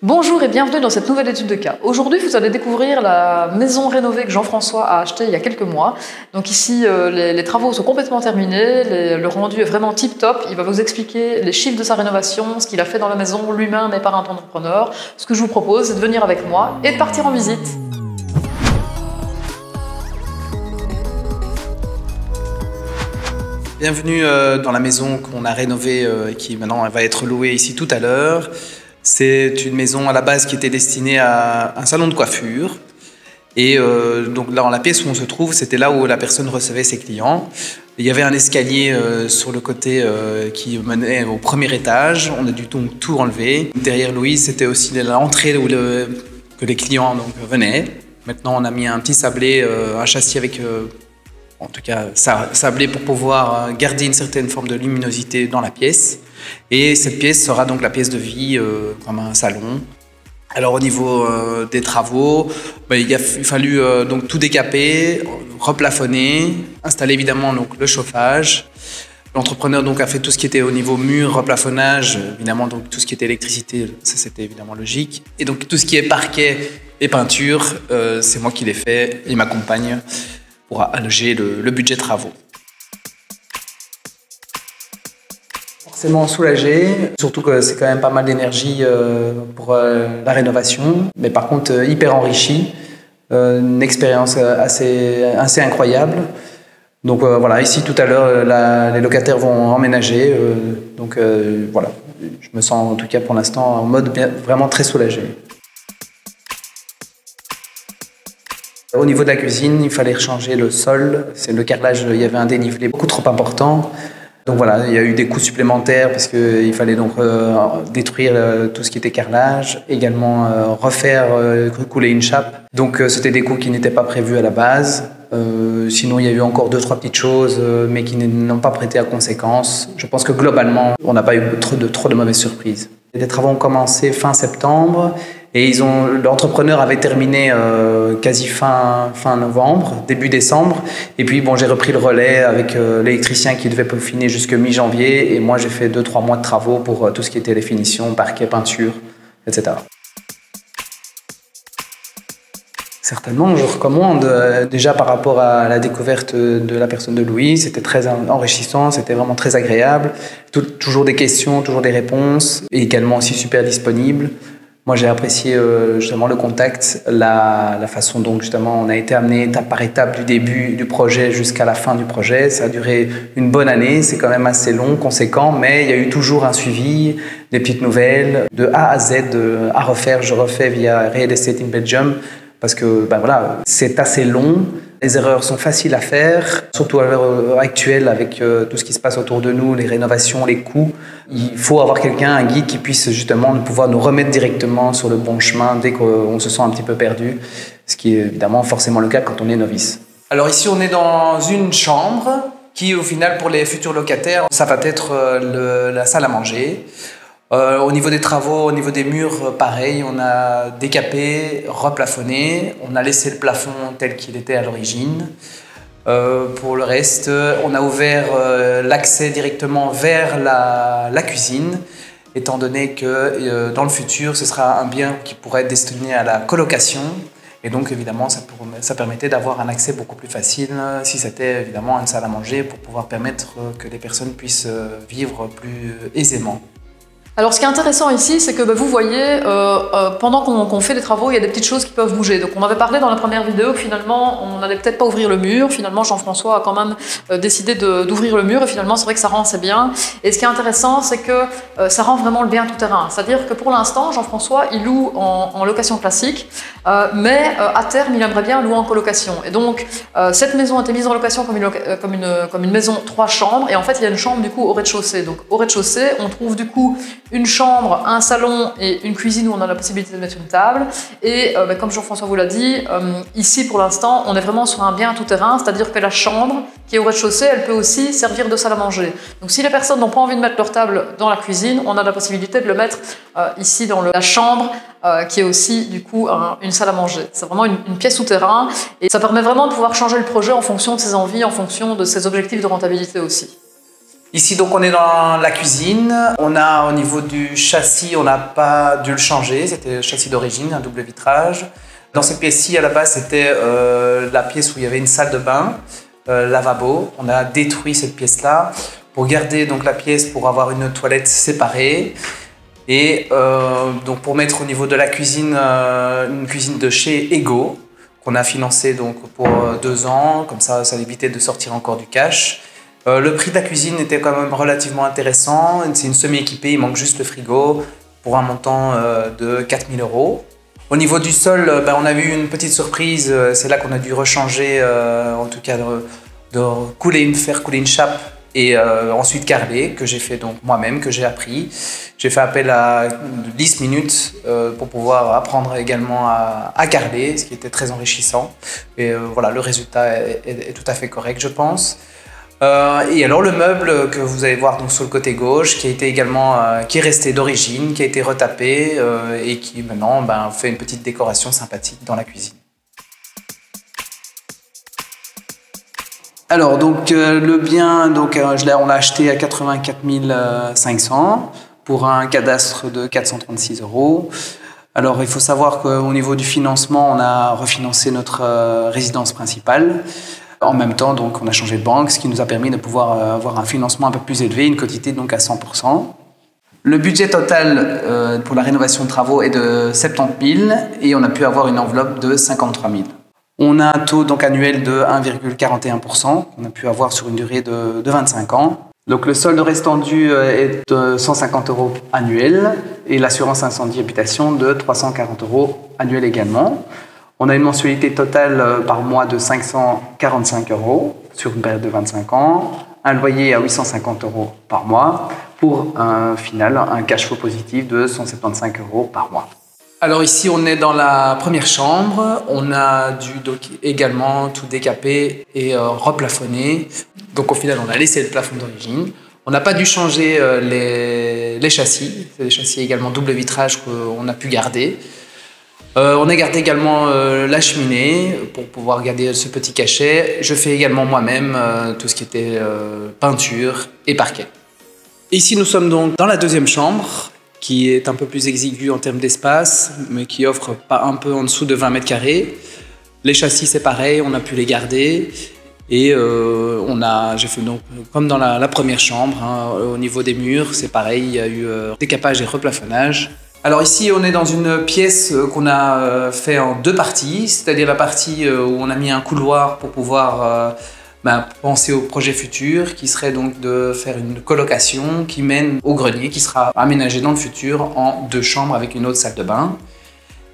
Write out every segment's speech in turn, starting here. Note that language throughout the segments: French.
Bonjour et bienvenue dans cette nouvelle étude de cas. Aujourd'hui, vous allez découvrir la maison rénovée que Jean-François a achetée il y a quelques mois. Donc ici, les travaux sont complètement terminés, le rendu est vraiment tip-top. Il va vous expliquer les chiffres de sa rénovation, ce qu'il a fait dans la maison lui-même et par un entrepreneur. Ce que je vous propose, c'est de venir avec moi et de partir en visite. Bienvenue dans la maison qu'on a rénovée et qui maintenant va être louée ici tout à l'heure. C'est une maison à la base qui était destinée à un salon de coiffure. Et donc dans la pièce où on se trouve, c'était là où la personne recevait ses clients. Il y avait un escalier sur le côté qui menait au premier étage. On a dû donc tout enlever. Derrière Louise, c'était aussi l'entrée que les clients donc, venaient. Maintenant, on a mis un petit sablé, un châssis avec... en tout cas sablé pour pouvoir garder une certaine forme de luminosité dans la pièce. Et cette pièce sera donc la pièce de vie comme un salon. Alors au niveau des travaux, il a fallu donc tout décaper, replafonner, installer évidemment donc, le chauffage. L'entrepreneur donc a fait tout ce qui était au niveau mur, replafonnage, évidemment donc tout ce qui était électricité, ça c'était évidemment logique. Et donc tout ce qui est parquet et peinture, c'est moi qui l'ai fait, il m'accompagne pour alléger le budget travaux. Forcément soulagé, surtout que c'est quand même pas mal d'énergie pour la rénovation, mais par contre hyper enrichi, une expérience assez incroyable. Donc voilà, ici tout à l'heure, les locataires vont emménager, donc voilà, je me sens en tout cas pour l'instant en mode vraiment très soulagé. Au niveau de la cuisine, il fallait changer le sol. C'est le carrelage, il y avait un dénivelé beaucoup trop important. Donc voilà, il y a eu des coûts supplémentaires parce qu'il fallait donc détruire tout ce qui était carrelage, également refaire, couler une chape. Donc c'était des coûts qui n'étaient pas prévus à la base. Sinon, il y a eu encore 2-3 petites choses, mais qui n'ont pas prêté à conséquence. Je pense que globalement, on n'a pas eu trop de mauvaises surprises. Les travaux ont commencé fin septembre. Et l'entrepreneur avait terminé quasi fin novembre, début décembre. Et puis bon, j'ai repris le relais avec l'électricien qui devait peaufiner jusque mi-janvier. Et moi, j'ai fait 2-3 mois de travaux pour tout ce qui était les finitions, parquet, peinture, etc. Certainement, je recommande. Déjà par rapport à la découverte de la personne de Louis, c'était très enrichissant, c'était vraiment très agréable. Toujours des questions, toujours des réponses. Et également aussi super disponible. Moi, j'ai apprécié justement le contact, la façon dont justement on a été amené étape par étape du début du projet jusqu'à la fin du projet. Ça a duré une bonne année, c'est quand même assez long, conséquent, mais il y a eu toujours un suivi, des petites nouvelles, de A à Z, à refaire. Je refais via Real Estate in Belgium parce que voilà, c'est assez long. Les erreurs sont faciles à faire, surtout à l'heure actuelle avec tout ce qui se passe autour de nous, les rénovations, les coûts. Il faut avoir quelqu'un, un guide qui puisse justement pouvoir nous remettre directement sur le bon chemin dès qu'on se sent un petit peu perdu, ce qui est évidemment forcément le cas quand on est novice. Alors ici, on est dans une chambre qui, au final, pour les futurs locataires, ça va être la salle à manger. Au niveau des travaux, au niveau des murs, pareil, on a décapé, replafonné, on a laissé le plafond tel qu'il était à l'origine. Pour le reste, on a ouvert l'accès directement vers la cuisine, étant donné que dans le futur, ce sera un bien qui pourrait être destiné à la colocation. Et donc, évidemment, ça permettait d'avoir un accès beaucoup plus facile si c'était évidemment une salle à manger pour pouvoir permettre que les personnes puissent vivre plus aisément. Alors ce qui est intéressant ici, c'est que vous voyez, pendant qu'on fait les travaux, il y a des petites choses qui peuvent bouger. Donc on avait parlé dans la première vidéo que finalement on n'allait peut-être pas ouvrir le mur. Finalement Jean-François a quand même décidé d'ouvrir le mur et finalement c'est vrai que ça rend assez bien. Et ce qui est intéressant, c'est que ça rend vraiment le bien tout terrain. C'est-à-dire que pour l'instant, Jean-François, il loue en location classique, mais à terme, il aimerait bien louer en colocation. Et donc cette maison a été mise en location comme une maison 3 chambres. Et en fait, il y a une chambre du coup au rez-de-chaussée. Donc au rez-de-chaussée, on trouve du coup une chambre, un salon et une cuisine où on a la possibilité de mettre une table. Et comme Jean-François vous l'a dit, ici pour l'instant, on est vraiment sur un bien tout-terrain, c'est-à-dire que la chambre qui est au rez-de-chaussée, elle peut aussi servir de salle à manger. Donc si les personnes n'ont pas envie de mettre leur table dans la cuisine, on a la possibilité de le mettre ici dans la chambre, qui est aussi du coup une salle à manger. C'est vraiment une pièce tout-terrain et ça permet vraiment de pouvoir changer le projet en fonction de ses envies, en fonction de ses objectifs de rentabilité aussi. Ici, donc, on est dans la cuisine. On a, au niveau du châssis, on n'a pas dû le changer. C'était le châssis d'origine, un double vitrage. Dans cette pièce-ci, à la base, c'était la pièce où il y avait une salle de bain, lavabo. On a détruit cette pièce-là pour garder donc la pièce pour avoir une toilette séparée. Et donc pour mettre au niveau de la cuisine, une cuisine de chez Ego, qu'on a financée donc pour 2 ans. Comme ça évitait de sortir encore du cash. Le prix de la cuisine était quand même relativement intéressant. C'est une semi-équipée, il manque juste le frigo pour un montant de 4 000 €. Au niveau du sol, on a eu une petite surprise. C'est là qu'on a dû rechanger, en tout cas faire couler une chape et ensuite carreler, que j'ai fait donc moi-même, que j'ai appris. J'ai fait appel à 10 minutes pour pouvoir apprendre également à carreler, ce qui était très enrichissant. Et voilà, le résultat est tout à fait correct, je pense. Et alors le meuble que vous allez voir donc sur le côté gauche, qui a été également, qui est resté d'origine, qui a été retapé et qui maintenant fait une petite décoration sympathique dans la cuisine. Alors donc le bien, on l'a acheté à 84 500 pour un cadastre de 436 €. Alors il faut savoir qu'au niveau du financement, on a refinancé notre résidence principale. En même temps, donc, on a changé de banque, ce qui nous a permis de pouvoir avoir un financement un peu plus élevé, une quotité donc à 100%. Le budget total pour la rénovation de travaux est de 70 000 et on a pu avoir une enveloppe de 53 000. On a un taux donc annuel de 1,41% qu'on a pu avoir sur une durée de 25 ans. Donc le solde restant dû est de 150 € annuel et l'assurance incendie habitation de 340 € annuel également. On a une mensualité totale par mois de 545 € sur une période de 25 ans, un loyer à 850 € par mois pour un final, un cash flow positif de 175 € par mois. Alors ici, on est dans la première chambre. On a dû donc également tout décaper et replafonner. Donc au final, on a laissé le plafond d'origine. On n'a pas dû changer les châssis. C'est des châssis également double vitrage qu'on a pu garder. On a gardé également la cheminée pour pouvoir garder ce petit cachet. Je fais également moi-même tout ce qui était peinture et parquet. Ici, nous sommes donc dans la deuxième chambre, qui est un peu plus exiguë en termes d'espace, mais qui offre pas un peu en dessous de 20 m². Les châssis, c'est pareil, on a pu les garder. Et j'ai fait donc, comme dans la première chambre, au niveau des murs, c'est pareil, il y a eu décapage et replafonnage. Alors ici, on est dans une pièce qu'on a fait en 2 parties, c'est-à-dire la partie où on a mis un couloir pour pouvoir penser au projet futur, qui serait donc de faire une colocation qui mène au grenier, qui sera aménagé dans le futur en 2 chambres avec une autre salle de bain.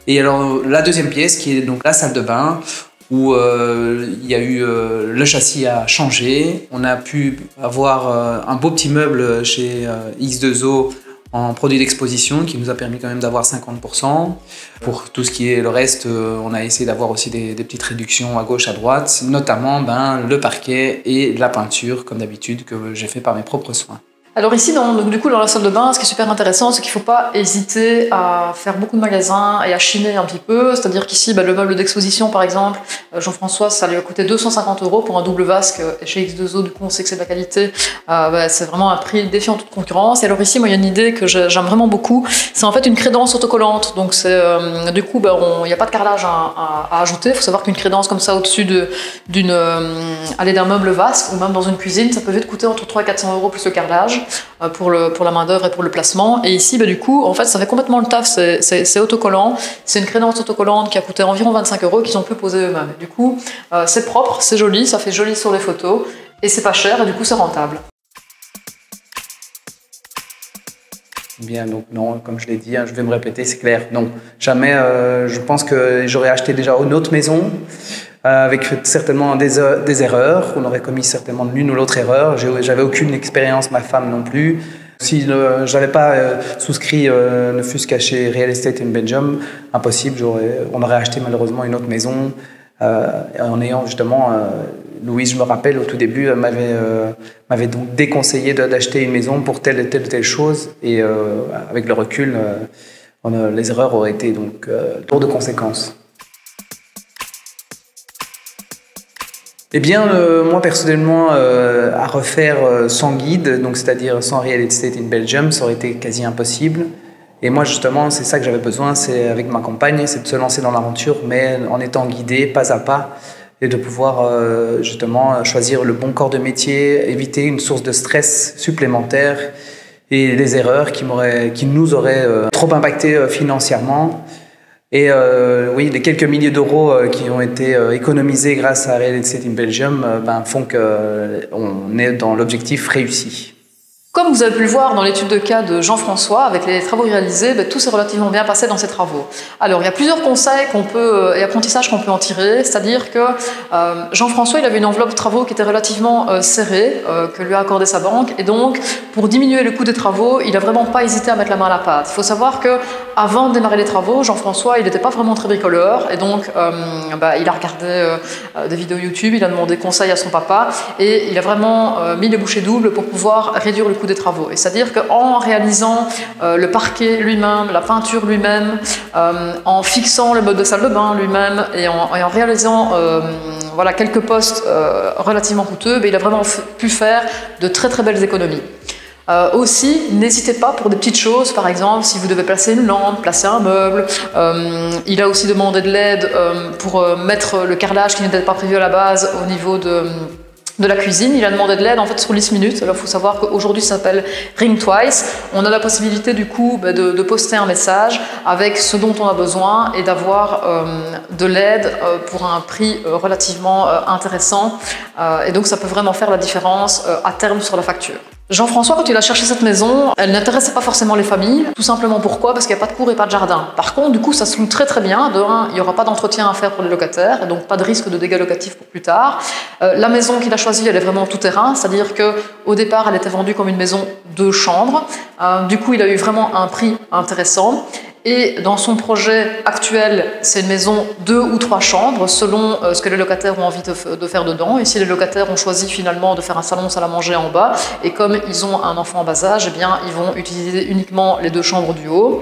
Et alors la deuxième pièce, qui est donc la salle de bain, où il y a eu le châssis à changer. On a pu avoir un beau petit meuble chez X2O en produit d'exposition qui nous a permis quand même d'avoir 50%. Pour tout ce qui est le reste, on a essayé d'avoir aussi des petites réductions à gauche, à droite, notamment le parquet et la peinture, comme d'habitude, que j'ai fait par mes propres soins. Alors ici, donc, du coup, dans la salle de bain, ce qui est super intéressant, c'est qu'il ne faut pas hésiter à faire beaucoup de magasins et à chiner un petit peu. C'est-à-dire qu'ici, le meuble d'exposition, par exemple, Jean-François, ça lui a coûté 250 € pour un double vasque. Et chez X2O, du coup, on sait que c'est de la qualité. C'est vraiment un prix défiant toute concurrence. Et alors ici, moi, il y a une idée que j'aime vraiment beaucoup. C'est en fait une crédence autocollante. Donc, du coup, il n'y a pas de carrelage à ajouter. Il faut savoir qu'une crédence comme ça, au-dessus d'un meuble vasque, ou même dans une cuisine, ça peut vite coûter entre 300 et 400 € plus le carrelage. Pour la main d'œuvre et pour le placement. Et ici, du coup, en fait, ça fait complètement le taf. C'est autocollant. C'est une crédence autocollante qui a coûté environ 25 € qu'ils ont pu poser eux-mêmes. Du coup, c'est propre, c'est joli, ça fait joli sur les photos et c'est pas cher et du coup, c'est rentable. Bien, donc non, comme je l'ai dit, je vais me répéter, c'est clair. Non, jamais. Je pense que j'aurais acheté déjà une autre maison. Avec certainement des erreurs. On aurait commis certainement l'une ou l'autre erreur. J'avais aucune expérience, ma femme non plus. Si je n'avais pas souscrit, ne fût-ce qu'à chez Real Estate in Belgium, impossible, on aurait acheté malheureusement une autre maison. En ayant justement, Louise, je me rappelle, au tout début, m'avait donc déconseillé d'acheter une maison pour telle ou telle chose. Et avec le recul, les erreurs auraient été donc lourdes de conséquences. Eh bien, moi personnellement, à refaire sans guide, donc c'est-à-dire sans Real Estate in Belgium, ça aurait été quasi impossible. Et moi justement, c'est ça que j'avais besoin, c'est avec ma compagne, c'est de se lancer dans l'aventure, mais en étant guidé pas à pas, et de pouvoir justement choisir le bon corps de métier, éviter une source de stress supplémentaire et des erreurs qui nous auraient trop impacté financièrement. Et oui, les quelques milliers d'euros qui ont été économisés grâce à Real Estate in Belgium font qu'on est dans l'objectif réussi. Comme vous avez pu le voir dans l'étude de cas de Jean-François, avec les travaux réalisés, tout s'est relativement bien passé dans ces travaux. Alors, il y a plusieurs conseils et apprentissages qu'on peut en tirer, c'est-à-dire que Jean-François, il avait une enveloppe de travaux qui était relativement serrée, que lui a accordé sa banque, et donc, pour diminuer le coût des travaux, il n'a vraiment pas hésité à mettre la main à la pâte. Il faut savoir que avant de démarrer les travaux, Jean-François, il n'était pas vraiment très bricoleur, et donc, il a regardé des vidéos YouTube, il a demandé conseil à son papa, et il a vraiment mis les bouchées doubles pour pouvoir réduire le coût des travaux. Et c'est-à-dire qu'en réalisant le parquet lui-même, la peinture lui-même, en fixant le mode de salle de bain lui-même et en réalisant quelques postes relativement coûteux, il a vraiment pu faire de très très belles économies. Aussi, n'hésitez pas pour des petites choses, par exemple, si vous devez placer une lampe, placer un meuble. Il a aussi demandé de l'aide pour mettre le carrelage qui n'était pas prévu à la base au niveau de la cuisine. Il a demandé de l'aide en fait sur List Minute. Alors il faut savoir qu'aujourd'hui ça s'appelle Ring Twice. On a la possibilité du coup de poster un message avec ce dont on a besoin et d'avoir de l'aide pour un prix relativement intéressant. Et donc ça peut vraiment faire la différence à terme sur la facture. Jean-François, quand il a cherché cette maison, elle n'intéressait pas forcément les familles. Tout simplement pourquoi? Parce qu'il n'y a pas de cour et pas de jardin. Par contre, du coup, ça se loue très très bien. De un, il n'y aura pas d'entretien à faire pour les locataires, et donc pas de risque de dégâts locatifs pour plus tard. La maison qu'il a choisie, elle est vraiment tout terrain, c'est-à-dire qu'au départ, elle était vendue comme une maison 2 chambres. Du coup, il a eu vraiment un prix intéressant. Et dans son projet actuel, c'est une maison 2 ou 3 chambres, selon ce que les locataires ont envie de faire dedans. Et si les locataires ont choisi finalement de faire un salon, salle à manger en bas, et comme ils ont un enfant en bas âge, eh bien, ils vont utiliser uniquement les 2 chambres du haut.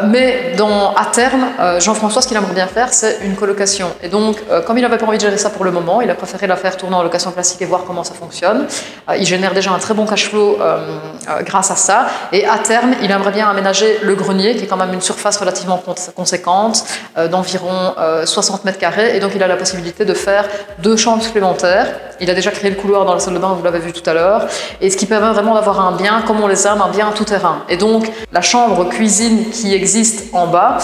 Mais à terme, Jean-François, ce qu'il aimerait bien faire, c'est une colocation. Et donc, comme il n'avait pas envie de gérer ça pour le moment, il a préféré la faire tourner en location classique et voir comment ça fonctionne. Il génère déjà un très bon cash flow grâce à ça. Et à terme, il aimerait bien aménager le grenier, qui est quand même une surface relativement conséquente, d'environ 60 mètres carrés. Et donc, il a la possibilité de faire 2 chambres supplémentaires. Il a déjà créé le couloir dans la salle de bain, vous l'avez vu tout à l'heure. Et ce qui permet vraiment d'avoir un bien, comme on les aime, un bien tout terrain. Et donc, la chambre cuisine qui existe en bas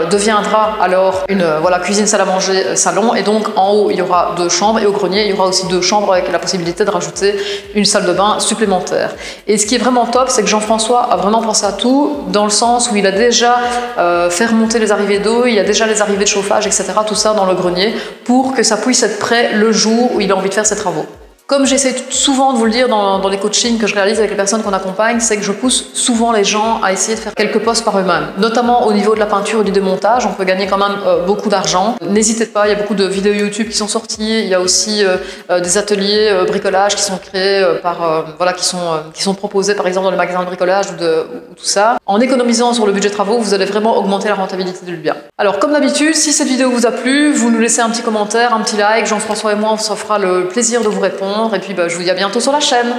deviendra alors une cuisine, salle à manger, salon, et donc en haut il y aura 2 chambres et au grenier il y aura aussi 2 chambres avec la possibilité de rajouter une salle de bain supplémentaire. Et ce qui est vraiment top, c'est que Jean-François a vraiment pensé à tout, dans le sens où il a déjà fait remonter les arrivées d'eau, il y a déjà les arrivées de chauffage, etc., tout ça dans le grenier pour que ça puisse être prêt le jour où il a envie de faire ses travaux. Comme j'essaie souvent de vous le dire dans les coachings que je réalise avec les personnes qu'on accompagne, c'est que je pousse souvent les gens à essayer de faire quelques postes par eux-mêmes. Notamment au niveau de la peinture et du démontage, on peut gagner quand même beaucoup d'argent. N'hésitez pas, il y a beaucoup de vidéos YouTube qui sont sorties, il y a aussi des ateliers bricolage qui sont créés qui sont proposés par exemple dans les magasins de bricolage ou tout ça. En économisant sur le budget travaux, vous allez vraiment augmenter la rentabilité du bien. Alors comme d'habitude, si cette vidéo vous a plu, vous nous laissez un petit commentaire, un petit like. Jean-François et moi, on se fera le plaisir de vous répondre. Et puis je vous dis à bientôt sur la chaîne.